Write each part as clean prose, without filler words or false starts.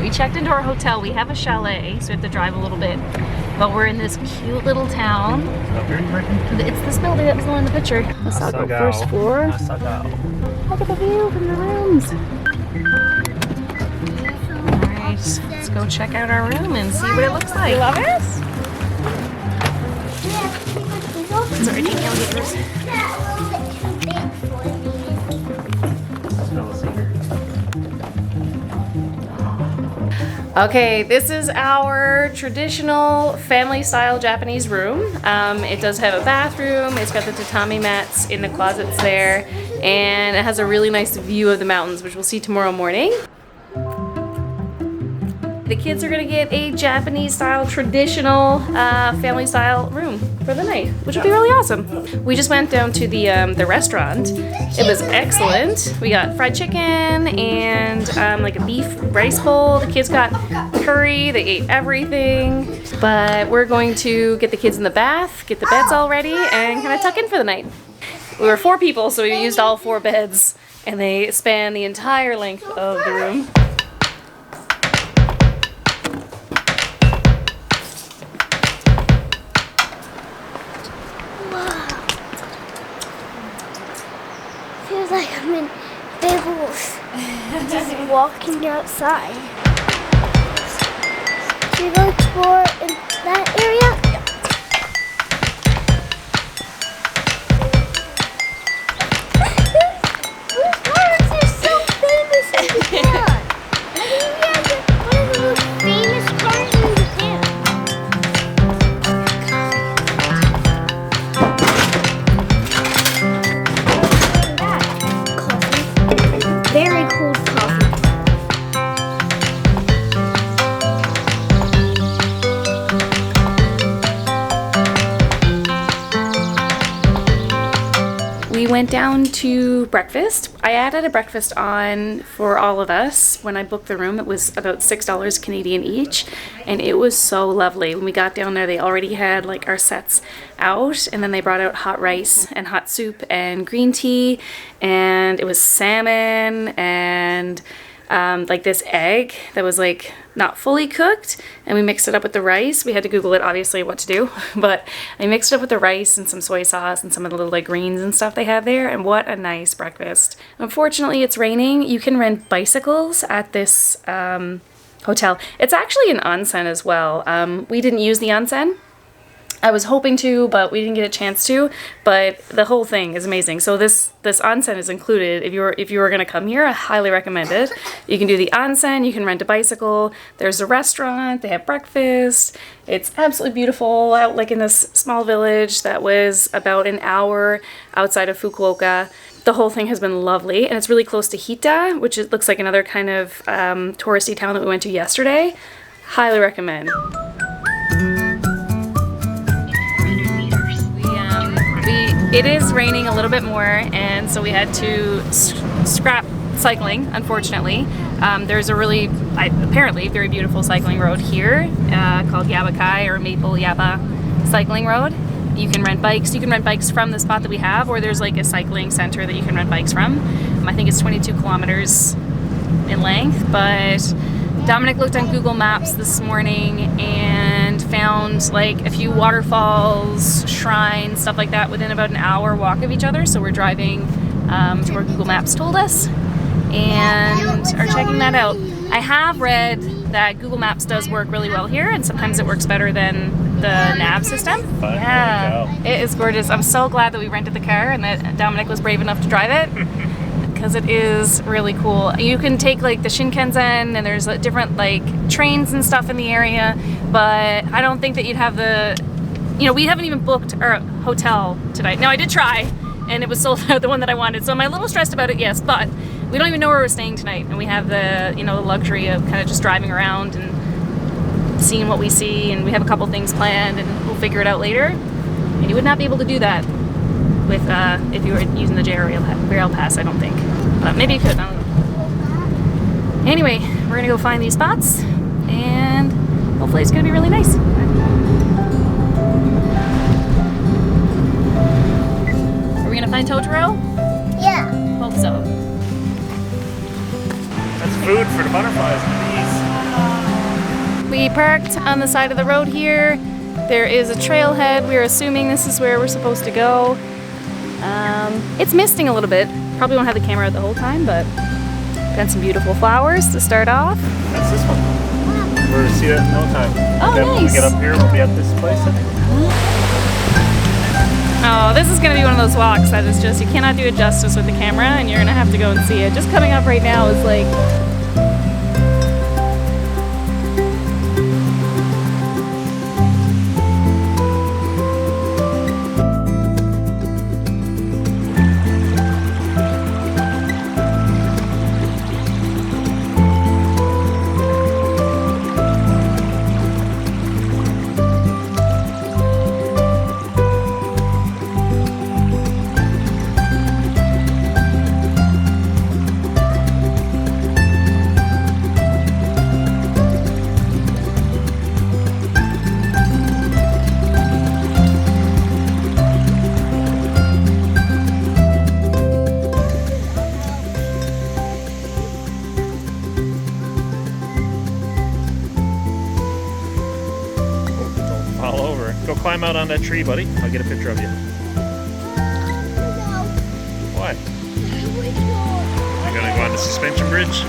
We checked into our hotel. We have a chalet, so we have to drive a little bit. But we're in this cute little town. It's this building that was the one in the picture. Asagawa first floor. Look at the view from the rooms. Alright, let's go check out our room and see what it looks like. You love it? Sorry, taking alligators. Okay, this is our traditional family-style Japanese room. It does have a bathroom, it's got the tatami mats in the closets there, and it has a really nice view of the mountains, which we'll see tomorrow morning. The kids are gonna get a Japanese-style, traditional, family-style room for the night, which will be really awesome. We just went down to the restaurant. It was excellent. We got fried chicken and like a beef rice bowl. The kids got curry. They ate everything. But we're going to get the kids in the bath, get the beds all ready, and kind of tuck in for the night. We were 4 people, so we used all 4 beds, and they span the entire length of the room. Feels like I'm in bubbles. Just walking outside. Should we go explore in that area? Those gardens are so famous in Japan. One of the most famous gardens in Japan. Very cold coffee. We went down to breakfast. I added a breakfast on for all of us. When I booked the room, it was about $6 Canadian each, and it was so lovely. When we got down there, they already had like our sets out, and then they brought out hot rice and hot soup and green tea, and it was salmon and like this egg that was like not fully cooked, and we mixed it up with the rice. We had to Google it, obviously, what to do, but I mixed it up with the rice and some soy sauce and some of the little like greens and stuff they had there, and what a nice breakfast. Unfortunately, it's raining. You can rent bicycles at this hotel. It's actually an onsen as well. We didn't use the onsen. I was hoping to, but we didn't get a chance to. But the whole thing is amazing. So this onsen is included. If you were gonna come here, I highly recommend it. You can do the onsen. You can rent a bicycle. There's a restaurant. They have breakfast. It's absolutely beautiful out like in this small village that was about an hour outside of Fukuoka. The whole thing has been lovely, and it's really close to Hita, which looks like another kind of touristy town that we went to yesterday. Highly recommend. It is raining a little bit more, and so we had to scrap cycling, unfortunately. There's a really, apparently, very beautiful cycling road here called Yabakai, or Maple Yaba Cycling Road. You can rent bikes. You can rent bikes from the spot that we have, or there's like a cycling center that you can rent bikes from. I think it's 22 kilometers in length, but Dominic looked on Google Maps this morning and found like a few waterfalls, shrines, stuff like that within about an hour walk of each other. So we're driving to where Google Maps told us and are checking that out. I have read that Google Maps does work really well here, and sometimes it works better than the nav system. Yeah, it is gorgeous. I'm so glad that we rented the car and that Dominic was brave enough to drive it. Because it is really cool. You can take like the Shinkansen, and there's different like trains and stuff in the area, but I don't think that you'd have the, we haven't even booked our hotel tonight. Now I did try, and it was sold out, the one that I wanted, so I'm a little stressed about it, yes, but we don't even know where we're staying tonight, and we have the, the luxury of kind of just driving around and seeing what we see, and we have a couple things planned, and we'll figure it out later. And you would not be able to do that with if you were using the JR Rail Pass, I don't think. But maybe you could, I don't know. Anyway, we're gonna go find these spots, and hopefully it's gonna be really nice. Are we gonna find Totoro? Yeah. Hope so. That's food for the butterflies and bees. We parked on the side of the road here. There is a trailhead. We're assuming this is where we're supposed to go. It's misting a little bit. Probably won't have the camera out the whole time, but got some beautiful flowers to start off. That's this one. We're going to see that in no time. Oh, then when we nice. get up here, we'll be at this place, I think. Oh, this is going to be one of those walks that is just, you cannot do it justice with the camera, and you're going to have to go and see it. Just coming up right now is like... All over. Go climb out on that tree, buddy. I'll get a picture of you. What? You're gonna go on the suspension bridge?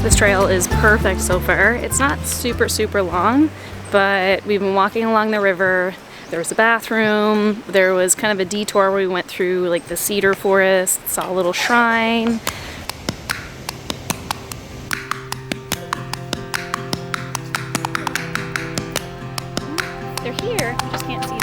This trail is perfect so far. It's not super long, but we've been walking along the river. There was a bathroom. There was kind of a detour where we went through like the cedar forest, saw a little shrine. They're here, you just can't see them.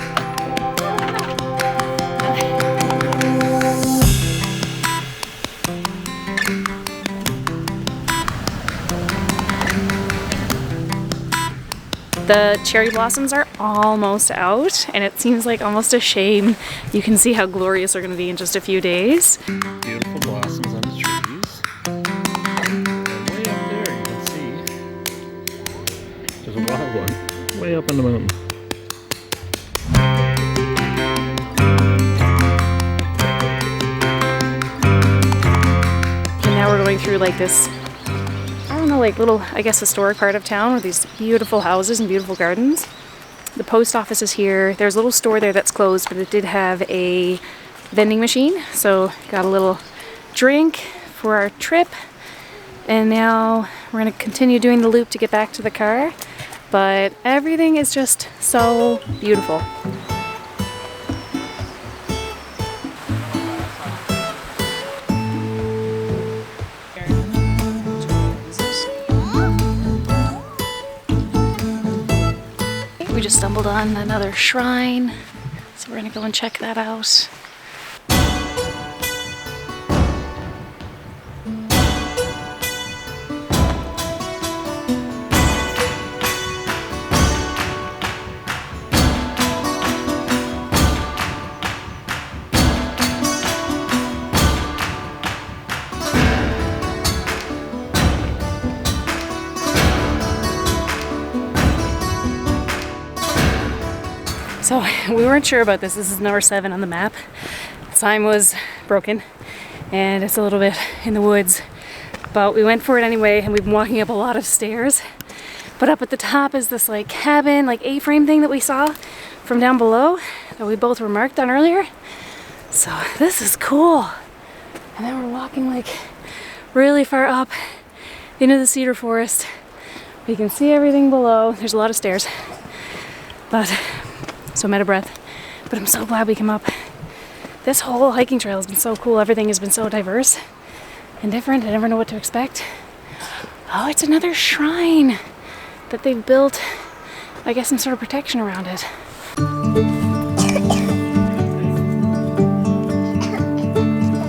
The cherry blossoms are almost out, and it seems like almost a shame. You can see how glorious they're going to be in just a few days. Beautiful blossoms on the trees. And way up there you can see there's a wild one way up on the mountain. And now we're going through like this, I don't know, like little, I guess, historic part of town with these beautiful houses and beautiful gardens. The post office is here. There's a little store there that's closed, but it did have a vending machine. So got a little drink for our trip. And now we're gonna continue doing the loop to get back to the car. But everything is just so beautiful. We just stumbled on another shrine, so we're gonna go and check that out. So we weren't sure about this. This is number 7 on the map. The sign was broken and it's a little bit in the woods, but we went for it anyway, and we've been walking up a lot of stairs. But up at the top is this like cabin, like A-frame thing that we saw from down below that we both were marked on earlier. So this is cool. And then we're walking like really far up into the cedar forest. We can see everything below. There's a lot of stairs, but so I'm out of breath, but I'm so glad we came up. This whole hiking trail has been so cool. Everything has been so diverse and different. I never know what to expect. Oh, it's another shrine that they've built, I guess, some sort of protection around it.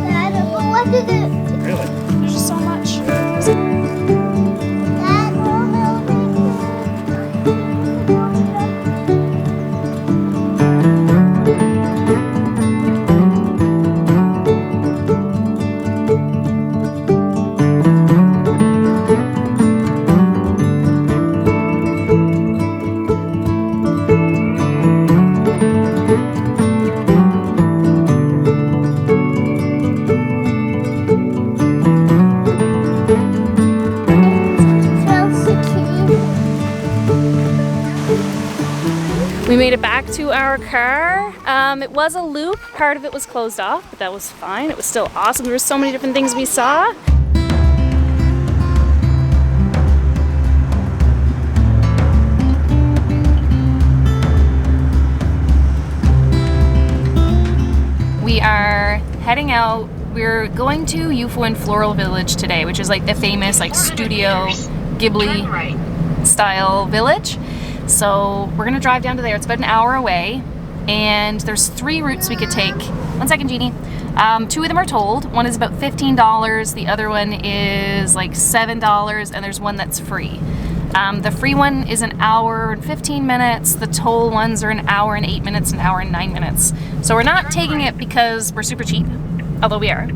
Dad, what is it? Really? There's just so much. to our car. It was a loop. Part of it was closed off, but that was fine. It was still awesome. There were so many different things we saw. We are heading out. We're going to Yufuin Floral Village today, which is like the famous like Studio Ghibli style village. So we're gonna drive down to there. It's about an hour away, and there's 3 routes we could take. 1 second, Jeannie. 2 of them are tolled. One is about $15. The other one is like $7, and there's one that's free. The free one is an hour and 15 minutes. The toll ones are an hour and 8 minutes, an hour and 9 minutes. So we're not taking it because we're super cheap, although we are.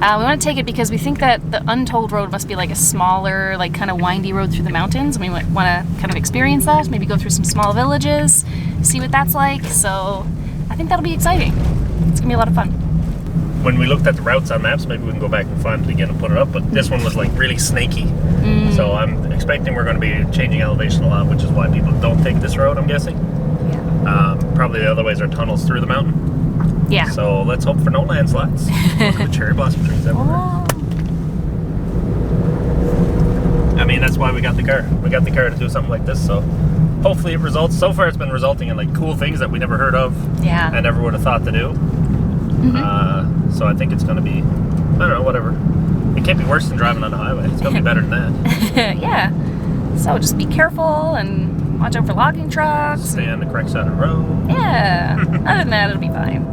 We want to take it because we think that the untolled road must be like a smaller, like kind of windy road through the mountains. And we want to kind of experience that, maybe go through some small villages, see what that's like. So I think that'll be exciting. It's gonna be a lot of fun. When we looked at the routes on maps, maybe we can go back and find it again and put it up, but this one was like really snaky. So I'm expecting we're going to be changing elevation a lot, which is why people don't take this road, I'm guessing. Yeah. Probably the other ways are tunnels through the mountain. Yeah. So let's hope for no landslides. Look at the cherry blossom trees everywhere. Oh. I mean, that's why we got the car. We got the car to do something like this, so hopefully it results. So far it's been resulting in like cool things that we never heard of. Yeah. And never would have thought to do. So I think it's going to be, I don't know, whatever. It can't be worse than driving on the highway. It's going to be better than that. Yeah. So just be careful and watch out for logging trucks. Stay on the correct side of the road. Yeah. Other than that, it'll be fine.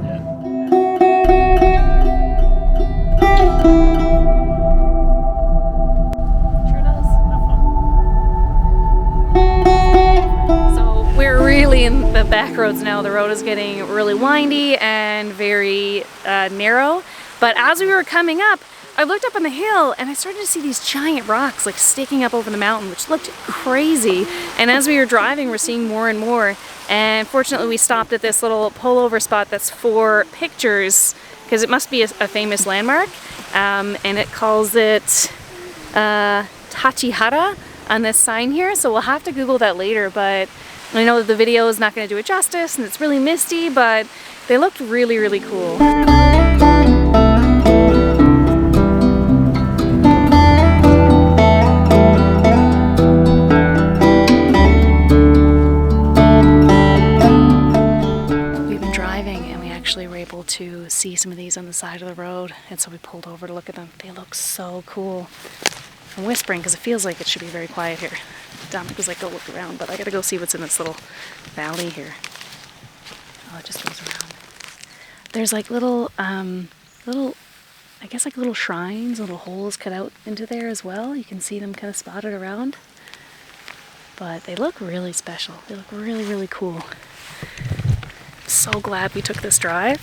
Sure does. So we're really in the back roads now. The road is getting really windy and very narrow. But as we were coming up, I looked up on the hill and I started to see these giant rocks like sticking up over the mountain, which looked crazy. And as we were driving, we're seeing more and more. And fortunately, we stopped at this little pullover spot that's for pictures, because it must be a famous landmark. And it calls it Tachihara on this sign here. So we'll have to Google that later. But I know that the video is not going to do it justice, and it's really misty, but they looked really, really cool. To see some of these on the side of the road, and so we pulled over to look at them. They look so cool. I'm whispering because it feels like it should be very quiet here. Dominic was like, go look around, but I gotta go see what's in this little valley here. Oh, it just goes around. There's like little, I guess like little shrines, little holes cut out into there as well. You can see them kind of spotted around. But they look really special. They look really, really cool. So glad we took this drive.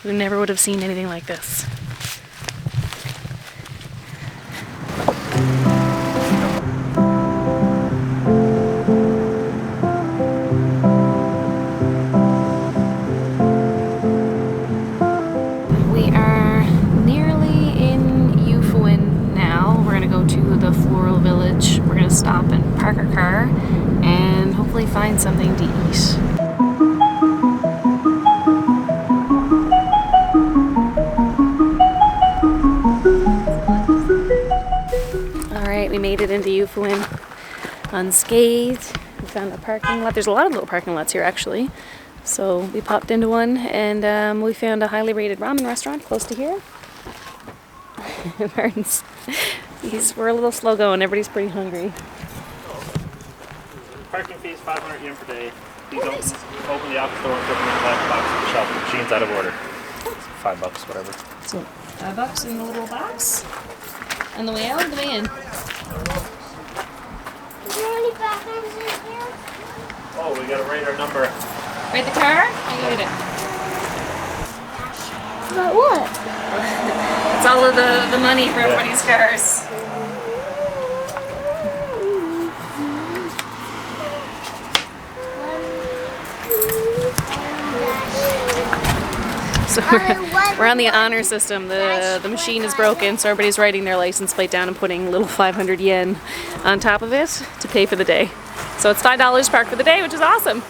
We never would have seen anything like this. We are nearly in Yufuin now. We're gonna go to the Floral Village. We're gonna stop and park our car and hopefully find something to eat. We made it into Yufuin unscathed. We found a parking lot. There's a lot of little parking lots here actually. So we popped into one, and we found a highly rated ramen restaurant close to here. Martin's, we're a little slow going. Everybody's pretty hungry. Parking fee is 500 yen per day. Please open the office door and put them in the black box on the shelf. The machine's out of order. $5, whatever. So $5 in the little box. On the way out or the way in? Is there any bathrooms in here? Oh, we gotta rate our number. Rate the car? I get it. But what? It's all of the money for everybody's cars. So we're on the honor system. The machine is broken, so everybody's writing their license plate down and putting little 500 yen on top of it to pay for the day. So it's $5 parked for the day, which is awesome.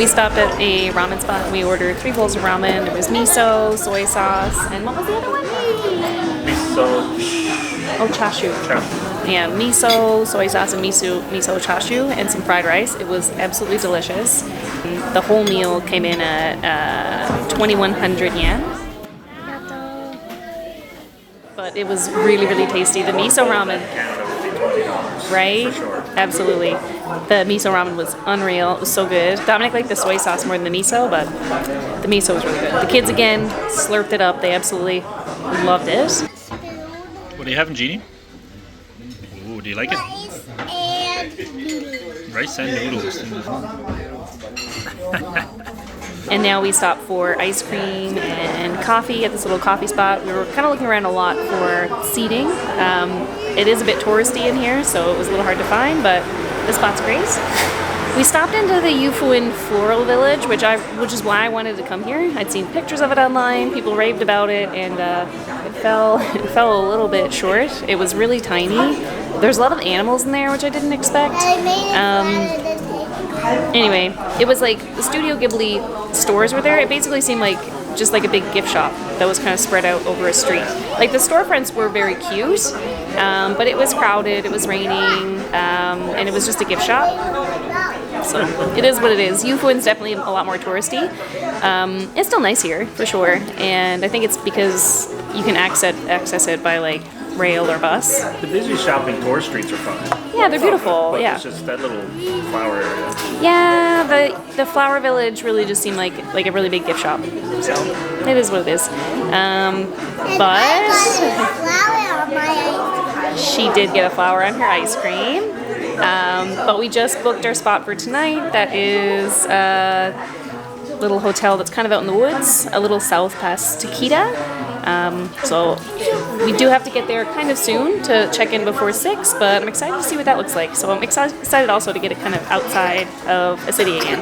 We stopped at a ramen spot and we ordered 3 bowls of ramen. There was miso, soy sauce, and what was the other one? Miso. Oh, chashu. Yeah, miso, soy sauce, and miso chashu, and some fried rice. It was absolutely delicious. The whole meal came in at 2,100 yen. But it was really, really tasty. The miso ramen, right? For sure. Absolutely. The miso ramen was unreal. It was so good. Dominic liked the soy sauce more than the miso, but the miso was really good. The kids, again, slurped it up. They absolutely loved it. What are you having, Jeannie? Ooh, do you like it? Rice and noodles. Rice and noodles. And now we stopped for ice cream and coffee at this little coffee spot. We were kind of looking around a lot for seating. It is a bit touristy in here, so it was a little hard to find, but the spot's great. We stopped into the Yufuin Floral Village, which is why I wanted to come here. I'd seen pictures of it online, people raved about it, and it fell a little bit short. It was really tiny. There's a lot of animals in there, which I didn't expect. Anyway, it was like the Studio Ghibli stores were there. It basically seemed like just like a big gift shop that was kind of spread out over a street. Like the storefronts were very cute, but it was crowded, it was raining, and it was just a gift shop. So it is what it is. Yufuin's definitely a lot more touristy. It's still nice here, for sure, and I think it's because you can access it by like rail or bus. The busy shopping tour streets are fun. Yeah, they're beautiful. But yeah. it's just that little flower area. Yeah, the flower village really just seemed like a really big gift shop. So it is what it is. But she did get a flower on her ice cream. But we just booked our spot for tonight. That is a little hotel that's kind of out in the woods, a little south past Takeda. So we do have to get there kind of soon to check in before 6, but I'm excited to see what that looks like. So I'm excited also to get it kind of outside of a city again.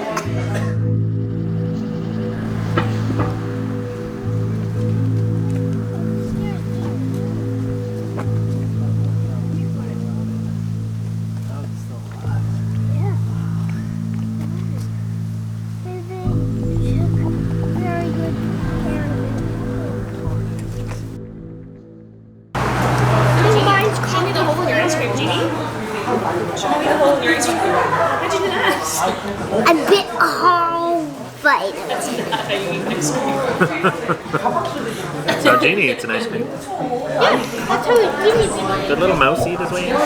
I bit a whole bite. That's not how you eat ice cream. So Jeannie eats an ice cream. Yeah, that's how we eat it. Did little mouse eat his way in?